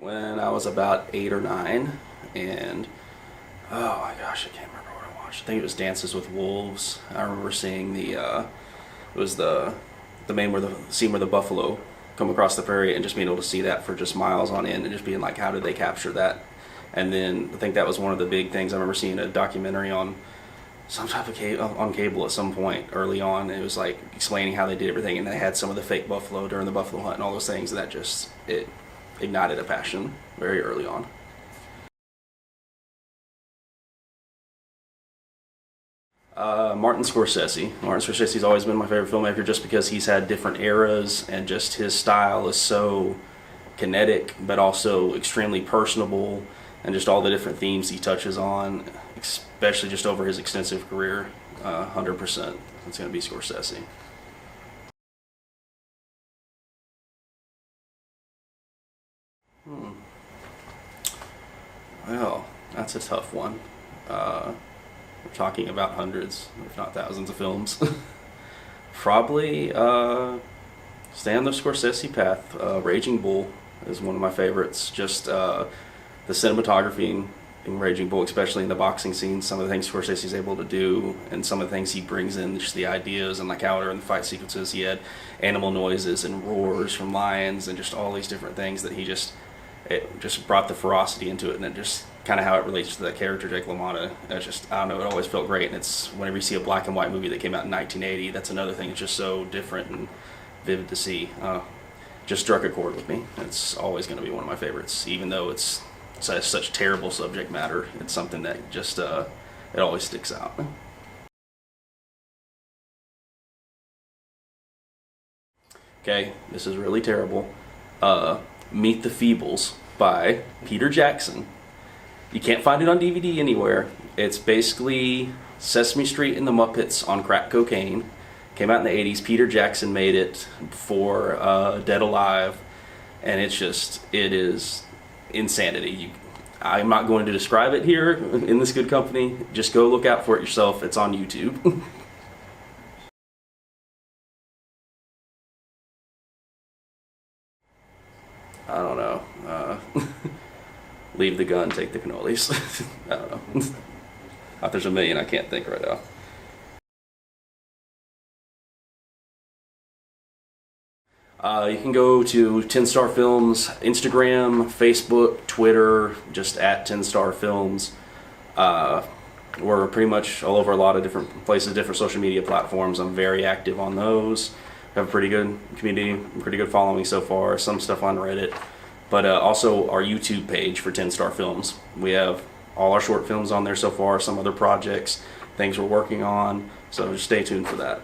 when I was about 8 or 9, and oh my gosh, I can't remember what I watched. I think it was Dances with Wolves. I remember seeing it was the scene where the buffalo come across the prairie, and just being able to see that for just miles on end, and just being like, how did they capture that? And then I think that was one of the big things. I remember seeing a documentary on some type of on cable at some point early on, and it was like explaining how they did everything, and they had some of the fake buffalo during the buffalo hunt and all those things, and that just, it ignited a passion very early on. Martin Scorsese. Martin Scorsese's always been my favorite filmmaker, just because he's had different eras, and just his style is so kinetic but also extremely personable, and just all the different themes he touches on, especially just over his extensive career. 100%, it's going to be Scorsese. Well, that's a tough one. We're talking about hundreds, if not thousands of films. Probably stay on the Scorsese path. Raging Bull is one of my favorites. Just the cinematography in Raging Bull, especially in the boxing scenes, some of the things Scorsese's able to do, and some of the things he brings in, just the ideas, and like how during the fight sequences he had animal noises and roars from lions, and just all these different things that it just brought the ferocity into it, and it just kind of how it relates to that character Jake LaMotta. It's just, I don't know, it always felt great. And it's, whenever you see a black and white movie that came out in 1980, that's another thing that's just so different and vivid to see. Just struck a chord with me. It's always going to be one of my favorites, even though it's such terrible subject matter. It's something that just it always sticks out. Okay, this is really terrible. Meet the Feebles by Peter Jackson. You can't find it on DVD anywhere. It's basically Sesame Street and the Muppets on crack cocaine. Came out in the 80s. Peter Jackson made it for Dead Alive, and it is insanity. I'm not going to describe it here in this good company. Just go look out for it yourself. It's on YouTube. I don't know. Leave the gun, take the cannolis. I don't know. There's a million I can't think right now. You can go to 10 Star Films, Instagram, Facebook, Twitter, just at 10 Star Films. We're pretty much all over a lot of different places, different social media platforms. I'm very active on those. We have a pretty good community, pretty good following so far, some stuff on Reddit. But also our YouTube page for 10 Star Films. We have all our short films on there so far, some other projects, things we're working on, so just stay tuned for that.